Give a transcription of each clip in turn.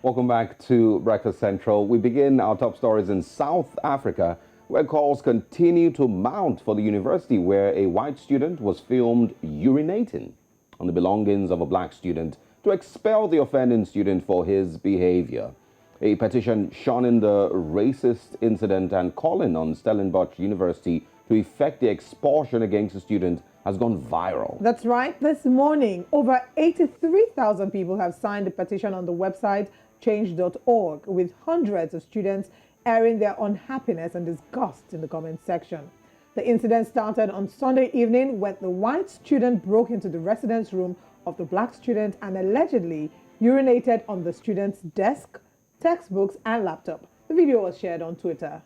Welcome back to Breakfast Central. We begin our top stories in South Africa, where calls continue to mount for the university where a white student was filmed urinating on the belongings of a black student to expel the offending student for his behavior. A petition shunning the racist incident and calling on Stellenbosch University to effect the expulsion against the student has gone viral. That's right. This morning, over 83,000 people have signed the petition on the website change.org, with hundreds of students airing their unhappiness and disgust in the comment section. The incident started on Sunday evening when the white student broke into the residence room of the black student and allegedly urinated on the student's desk, textbooks, and laptop. The video was shared on Twitter.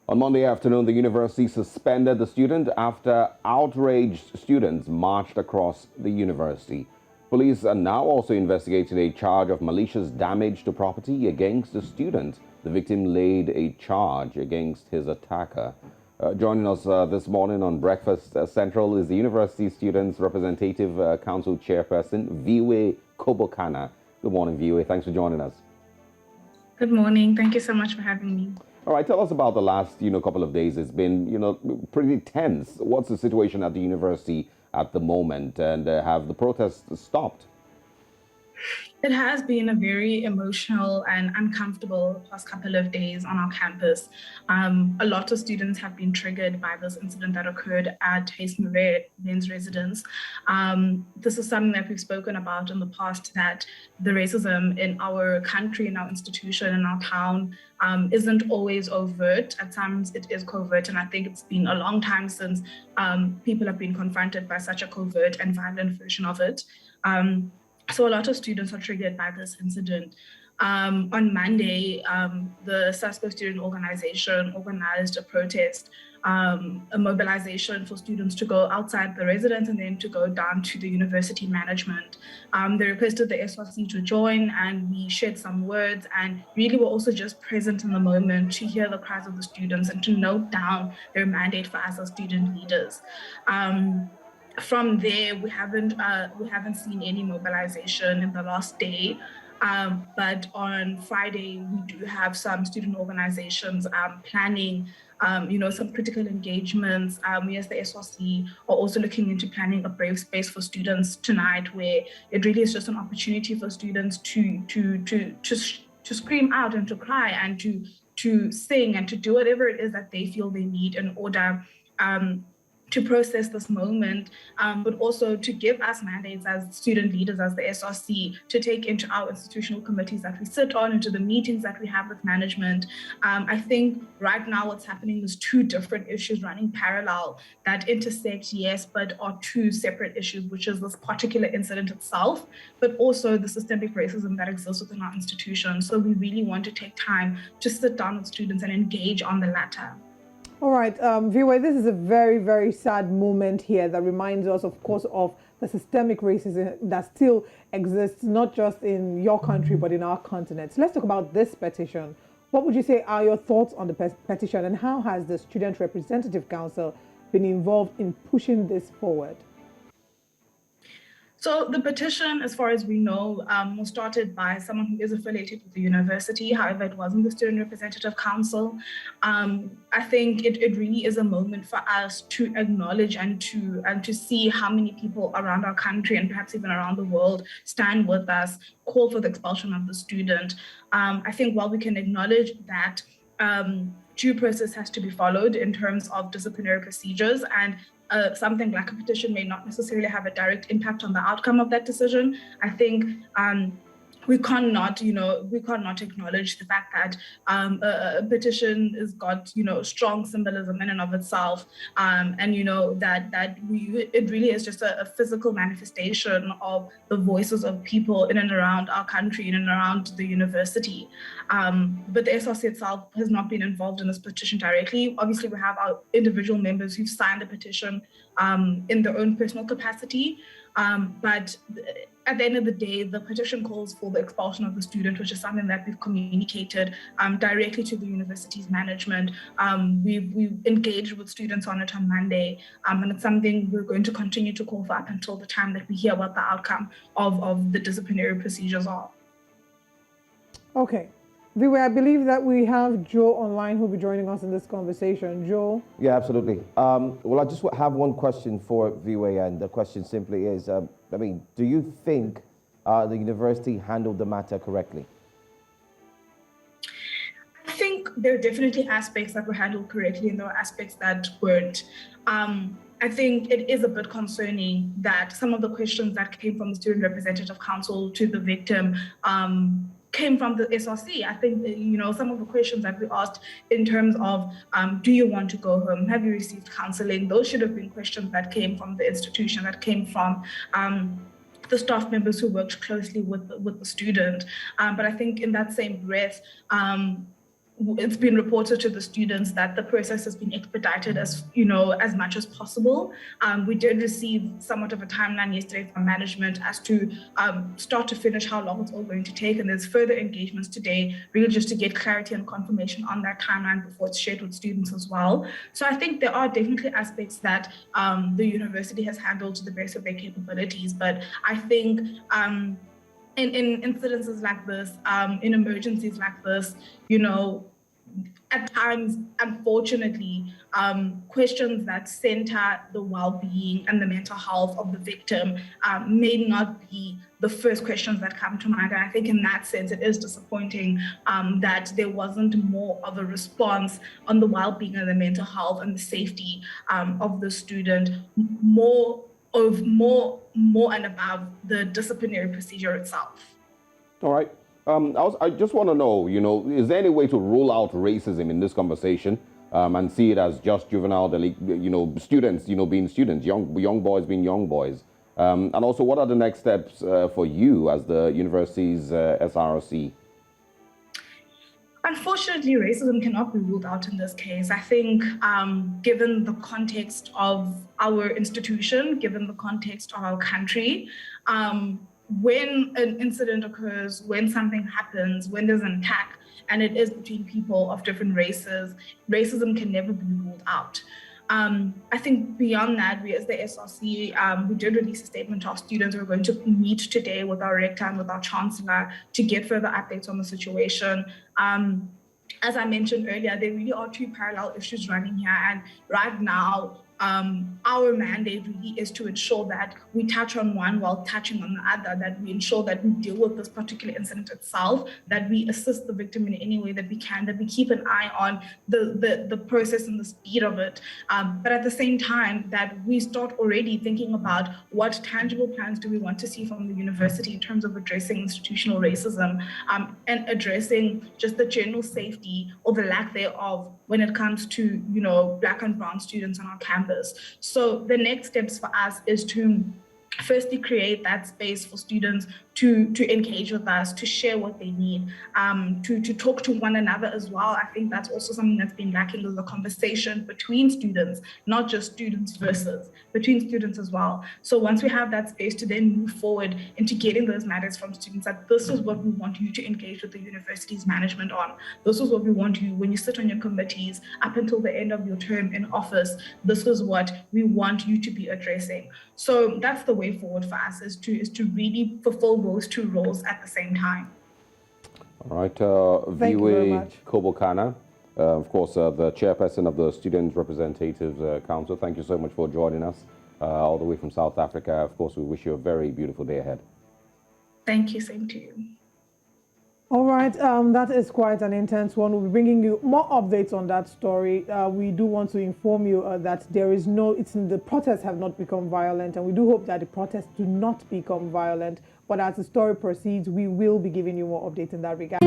On Monday afternoon, the university suspended the student after outraged students marched across the university. Police are now also investigating a charge of malicious damage to property against the student. The victim laid a charge against his attacker. Joining us this morning on Breakfast Central is the University Students' Representative Council Chairperson, Viwe Kobokana. Good morning, Viwe. Thanks for joining us. Good morning. Thank you so much for having me. All right, tell us about the last, couple of days. It's been, pretty tense. What's the situation at the university at the moment, and have the protests stopped? It has been a very emotional and uncomfortable past couple of days on our campus. A lot of students have been triggered by this incident that occurred at Hayes Men's residence. This is something that we've spoken about in the past, that the racism in our country, in our institution, in our town, isn't always overt. At times it is covert, and I think it's been a long time since people have been confronted by such a covert and violent version of it. So a lot of students are triggered by this incident. On Monday, the SASCO student organization organized a protest, a mobilization for students to go outside the residence and then to go down to the university management. They requested the SRC to join, and we shared some words, and really were also just present in the moment to hear the cries of the students and to note down their mandate for us as student leaders. From there, we haven't seen any mobilization in the last day. But on Friday, we do have some student organizations planning, some critical engagements. We as the SRC are also looking into planning a brave space for students tonight, where it really is just an opportunity for students to scream out and to cry and to sing and to do whatever it is that they feel they need in order to process this moment, but also to give us mandates as student leaders, as the SRC, to take into our institutional committees that we sit on, into the meetings that we have with management. I think right now what's happening is two different issues running parallel that intersect, yes, but are two separate issues, which is this particular incident itself, but also the systemic racism that exists within our institution. So we really want to take time to sit down with students and engage on the latter. All right, Viwe, this is a very, very sad moment here that reminds us, of course, of the systemic racism that still exists, not just in your country, but in our continent. So let's talk about this petition. What would you say are your thoughts on the petition, and how has the Student Representative Council been involved in pushing this forward? So the petition, as far as we know, was started by someone who is affiliated with the university. However, it wasn't the Student Representative Council. I think it really is a moment for us to acknowledge and to see how many people around our country and perhaps even around the world stand with us, call for the expulsion of the student. I think while we can acknowledge that due process has to be followed in terms of disciplinary procedures, and something like a petition may not necessarily have a direct impact on the outcome of that decision, I think we cannot acknowledge the fact that a petition has got, strong symbolism in and of itself, and it really is just a physical manifestation of the voices of people in and around our country, in and around the university. But the SRC itself has not been involved in this petition directly. Obviously, we have our individual members who've signed the petition in their own personal capacity. But at the end of the day, the petition calls for the expulsion of the student, which is something that we've communicated directly to the university's management. We've engaged with students on it on Monday, and it's something we're going to continue to call for up until the time that we hear what the outcome of the disciplinary procedures are. Okay. Viwe, I believe that we have Joe online who'll be joining us in this conversation. Joe? Yeah, absolutely. Well, I just have one question for Viwe, and the question simply is, do you think the university handled the matter correctly? I think there are definitely aspects that were handled correctly and there are aspects that weren't. I think it is a bit concerning that some of the questions that came from the Student Representative Council to the victim came from the SRC. I think, some of the questions that we asked in terms of, do you want to go home? Have you received counseling? Those should have been questions that came from the institution, that came from the staff members who worked closely with the student. But I think in that same breath, it's been reported to the students that the process has been expedited as much as possible. We did receive somewhat of a timeline yesterday from management as to start to finish how long it's all going to take, and there's further engagements today, really just to get clarity and confirmation on that timeline before it's shared with students as well. So I think there are definitely aspects that the university has handled to the best of their capabilities, but I think in incidences like this, in emergencies like this, at times, unfortunately, questions that center the well-being and the mental health of the victim may not be the first questions that come to mind. And I think in that sense, it is disappointing that there wasn't more of a response on the well-being and the mental health and the safety of the student, more and above the disciplinary procedure itself. All right. I just want to know, is there any way to rule out racism in this conversation and see it as just juvenile, students, being students, young boys being young boys? And also, what are the next steps for you as the university's SRC? Unfortunately, racism cannot be ruled out in this case. I think given the context of our institution, given the context of our country, when an incident occurs, when something happens, when there's an attack, and it is between people of different races, racism can never be ruled out. I think beyond that, we as the SRC, we did release a statement to our students. We're going to meet today with our rector and with our chancellor to get further updates on the situation. As I mentioned earlier, there really are two parallel issues running here. And right now, our mandate really is to ensure that we touch on one while touching on the other, that we ensure that we deal with this particular incident itself, that we assist the victim in any way that we can, that we keep an eye on the process and the speed of it. But at the same time, that we start already thinking about what tangible plans do we want to see from the university in terms of addressing institutional racism and addressing just the general safety or the lack thereof when it comes to, Black and brown students on our campus. So the next steps for us is to firstly create that space for students to engage with us, to share what they need, to talk to one another as well. I think that's also something that's been lacking, is a conversation between students, not just students versus, between students as well. So once we have that space to then move forward into getting those matters from students, that this is what we want you to engage with the university's management on. This is what we want you, when you sit on your committees up until the end of your term in office, this is what we want you to be addressing. So that's the way forward for us, is to really fulfill those two roles at the same time. All right, Viwe Kobokana, of course, the chairperson of the Student Representatives Council. Thank you so much for joining us all the way from South Africa. Of course, we wish you a very beautiful day ahead. Thank you, same to you. All right, that is quite an intense one. We'll be bringing you more updates on that story. We do want to inform you that there is the protests have not become violent, and we do hope that the protests do not become violent. But as the story proceeds, we will be giving you more updates in that regard.